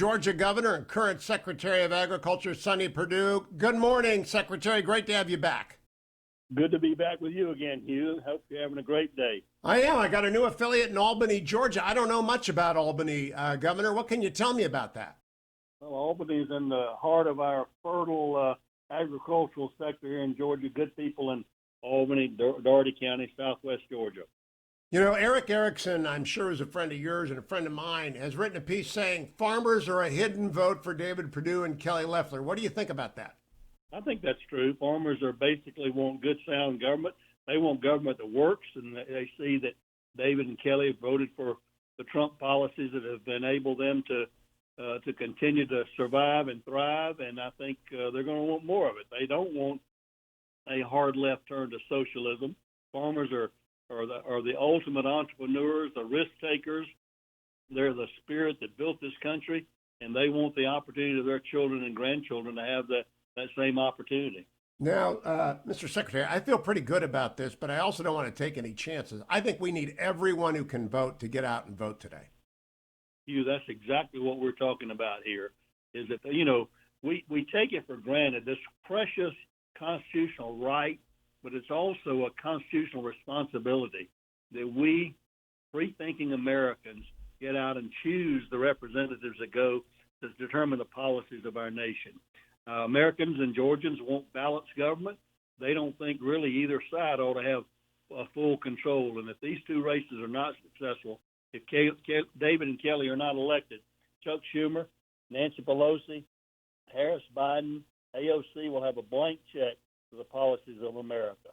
Georgia Governor and current Secretary of Agriculture, Sonny Perdue. Good morning, Secretary. Great to have you back. Good to be back with you again, Hugh. Hope you're having a great day. I am. I got a new affiliate in Albany, Georgia. I don't know much about Albany, Governor. What can you tell me about that? Well, Albany is in the heart of our fertile agricultural sector here in Georgia. Good people in Albany, Dougherty County, southwest Georgia. You know, Eric Erickson, I'm sure is a friend of yours and a friend of mine, has written a piece saying farmers are a hidden vote for David Perdue and Kelly Loeffler. What do you think about that? I think that's true. Farmers are basically want good, sound government. They want government that works, and they see that David and Kelly have voted for the Trump policies that have enabled them to continue to survive and thrive. And I think they're going to want more of it. They don't want a hard left turn to socialism. Farmers are the ultimate entrepreneurs, the risk takers. They're the spirit that built this country, and they want the opportunity of their children and grandchildren to have that same opportunity. Now, Mr. Secretary, I feel pretty good about this, but I also don't want to take any chances. I think we need everyone who can vote to get out and vote today. Hugh, that's exactly what we're talking about here, is that, we take it for granted, this precious constitutional right, but it's also a constitutional responsibility that we, free-thinking Americans, get out and choose the representatives that go to determine the policies of our nation. Americans and Georgians want balanced government. They don't think really either side ought to have full control. And if these two races are not successful, if David and Kelly are not elected, Chuck Schumer, Nancy Pelosi, Harris, Biden, AOC will have a blank check for the policies of America.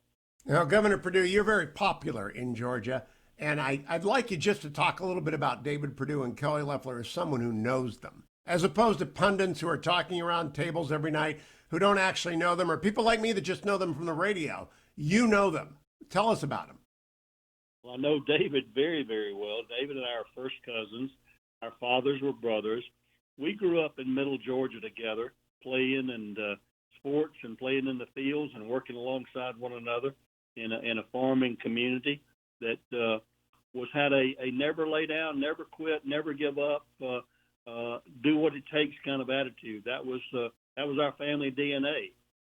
Now, Governor Perdue, you're very popular in Georgia, and I'd like you just to talk a little bit about David Perdue and Kelly Loeffler as someone who knows them, as opposed to pundits who are talking around tables every night who don't actually know them, or people like me that just know them from the radio. You know them. Tell us about them. Well, I know David very, very well. David and I are first cousins. Our fathers were brothers. We grew up in Middle Georgia together, playing and sports and playing in the fields and working alongside one another in a farming community that had a never lay down, never quit, never give up, do what it takes kind of attitude. That was our family DNA.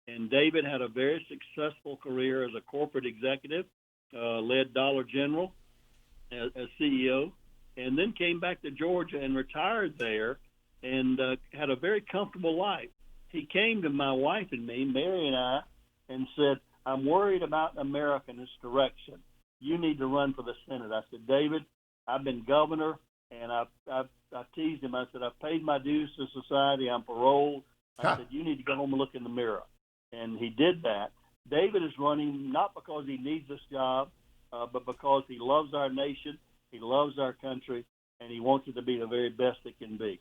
And David had a very successful career as a corporate executive, led Dollar General as CEO, and then came back to Georgia and retired there and had a very comfortable life. He came to my wife and me, Mary and I, and said, "I'm worried about America in this direction. You need to run for the Senate." I said, "David, I've been governor," and I teased him. I said, "I've paid my dues to society. I'm paroled." I said, "You need to go home and look in the mirror." And he did that. David is running not because he needs this job, but because he loves our nation, he loves our country, and he wants it to be the very best it can be.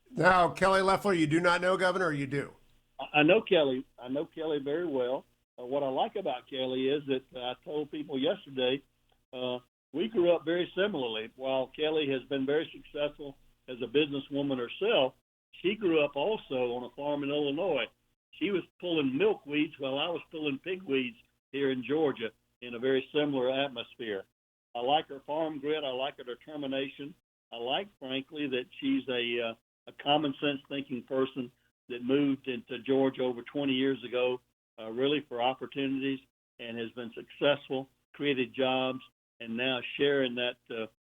Now, Kelly Loeffler, you do not know, Governor, or you do? I know Kelly. I know Kelly very well. What I like about Kelly is that I told people yesterday we grew up very similarly. While Kelly has been very successful as a businesswoman herself, she grew up also on a farm in Illinois. She was pulling milkweeds while I was pulling pigweeds here in Georgia in a very similar atmosphere. I like her farm grit. I like her determination. I like, frankly, that she's a common sense thinking person that moved into Georgia over 20 years ago, really for opportunities, and has been successful, created jobs, and now sharing that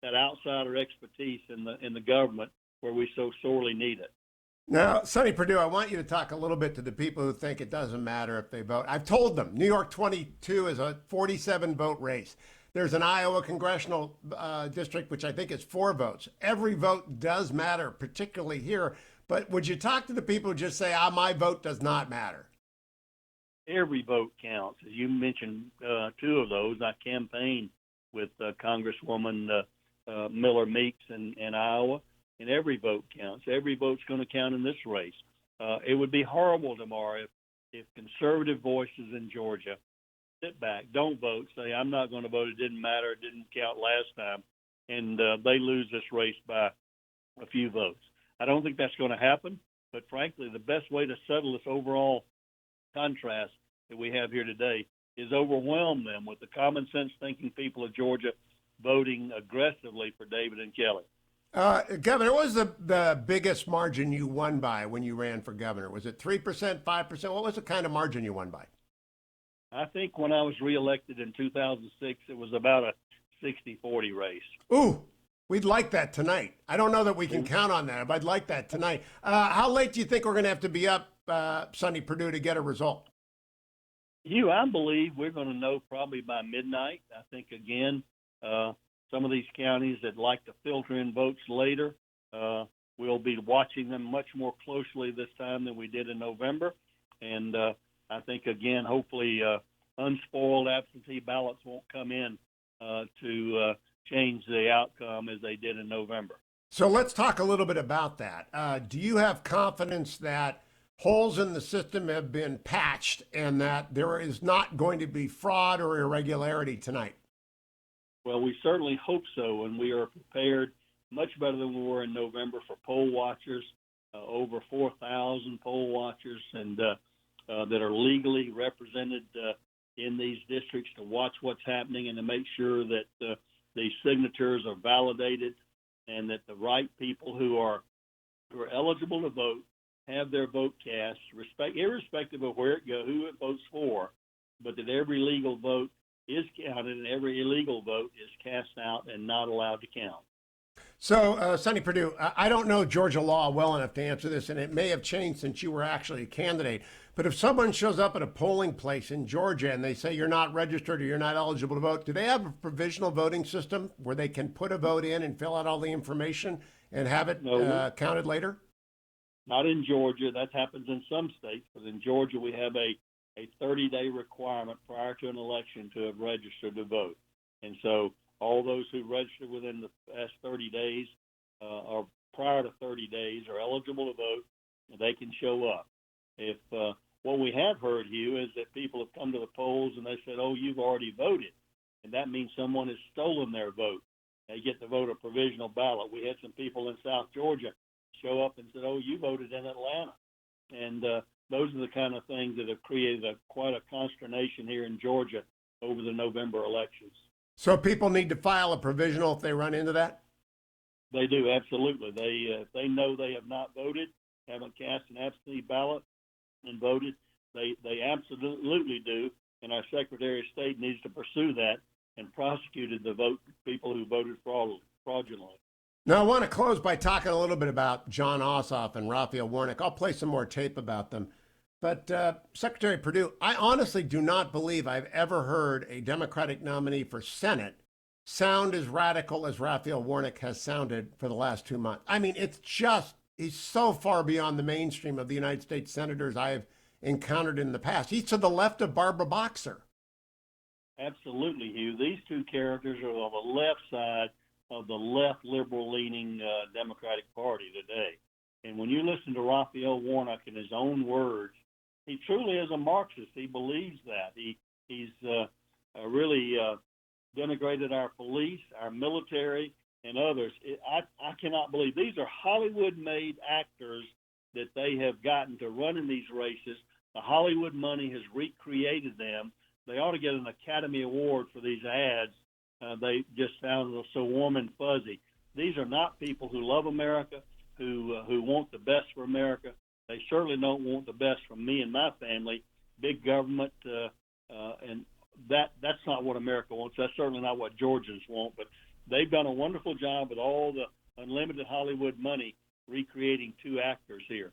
outsider expertise in the government where we so sorely need it. Now, Sonny Perdue, I want you to talk a little bit to the people who think it doesn't matter if they vote. I've told them New York 22 is a 47-vote race. There's an Iowa congressional district, which I think is 4 votes. Every vote does matter, particularly here. But would you talk to the people who just say, my vote does not matter? Every vote counts. As you mentioned 2 of those, I campaigned with Congresswoman Miller Meeks in Iowa, and every vote counts. Every vote's going to count in this race. It would be horrible tomorrow if conservative voices in Georgia sit back, don't vote, say, "I'm not going to vote, it didn't matter, it didn't count last time," and they lose this race by a few votes. I don't think that's going to happen, but frankly, the best way to settle this overall contrast that we have here today is overwhelm them with the common sense thinking people of Georgia voting aggressively for David and Kelly. Governor, what was the biggest margin you won by when you ran for governor? Was it 3%, 5%? What was the kind of margin you won by? I think when I was reelected in 2006, it was about a 60-40 race. Ooh, we'd like that tonight. I don't know that we can count on that, but I'd like that tonight. How late do you think we're going to have to be up, Sonny Perdue, to get a result? I believe we're going to know probably by midnight. I think, again, some of these counties that like to filter in votes later, we'll be watching them much more closely this time than we did in November. And I think, again, hopefully unspoiled absentee ballots won't come in to change the outcome as they did in November. So let's talk a little bit about that. Do you have confidence that holes in the system have been patched and that there is not going to be fraud or irregularity tonight? Well, we certainly hope so, and we are prepared much better than we were in November for poll watchers, over 4,000 poll watchers and that are legally represented in these districts to watch what's happening and to make sure that these signatures are validated and that the right people who are eligible to vote have their vote cast, irrespective of where it goes, who it votes for, but that every legal vote is counted and every illegal vote is cast out and not allowed to count. So, Sonny Perdue, I don't know Georgia law well enough to answer this, and it may have changed since you were actually a candidate. But if someone shows up at a polling place in Georgia and they say you're not registered or you're not eligible to vote, do they have a provisional voting system where they can put a vote in and fill out all the information and have it counted later? Not in Georgia. That happens in some states, but in Georgia we have a 30-day requirement prior to an election to have registered to vote. And so all those who register within the past 30 days or prior to 30 days are eligible to vote, and they can show up. If what we have heard, Hugh, is that people have come to the polls and they said, oh, you've already voted, and that means someone has stolen their vote. They get to vote a provisional ballot. We had some people in South Georgia show up and said, oh, you voted in Atlanta. And those are the kind of things that have created quite a consternation here in Georgia over the November elections. So people need to file a provisional if they run into that? They do, absolutely. If they know they have not voted, haven't cast an absentee ballot and voted, they absolutely do. And our Secretary of State needs to pursue that and prosecuted the people who voted fraudulently. Now, I want to close by talking a little bit about Jon Ossoff and Raphael Warnock. I'll play some more tape about them. But Secretary Perdue, I honestly do not believe I've ever heard a Democratic nominee for Senate sound as radical as Raphael Warnock has sounded for the last 2 months. I mean, he's so far beyond the mainstream of the United States senators I have encountered in the past. He's to the left of Barbara Boxer. Absolutely, Hugh. These two characters are on the left side of the left liberal-leaning Democratic Party today. And when you listen to Raphael Warnock in his own words, he truly is a Marxist. He believes that. He's really denigrated our police, our military, and others. I cannot believe these are Hollywood-made actors that they have gotten to run in these races. The Hollywood money has recreated them. They ought to get an Academy Award for these ads. They just sound so warm and fuzzy. These are not people who love America, who want the best for America. They certainly don't want the best from me and my family. Big government, and that's not what America wants. That's certainly not what Georgians want. But they've done a wonderful job with all the unlimited Hollywood money recreating two actors here.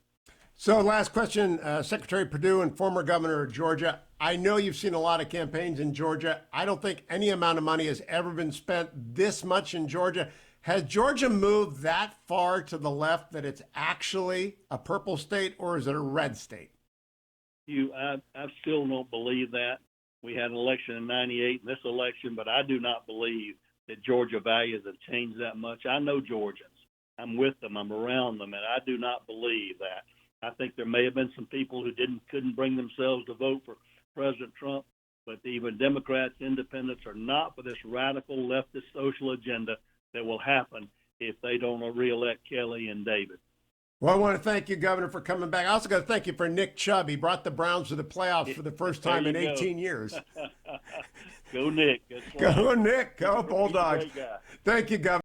So last question, Secretary Perdue and former governor of Georgia. I know you've seen a lot of campaigns in Georgia. I don't think any amount of money has ever been spent this much in Georgia. Has Georgia moved that far to the left that it's actually a purple state, or is it a red state? I still don't believe that. We had an election in '98 and this election, but I do not believe that Georgia values have changed that much. I know Georgians. I'm with them. I'm around them, and I do not believe that. I think there may have been some people who couldn't bring themselves to vote for President Trump, but even Democrats, independents are not for this radical leftist social agenda that will happen if they don't reelect Kelly and David. Well, I want to thank you, Governor, for coming back. I also got to thank you for Nick Chubb. He brought the Browns to the playoffs for the first time in 18 years. Go, Nick. Go, Nick. Go, Bulldogs. Thank you, Governor.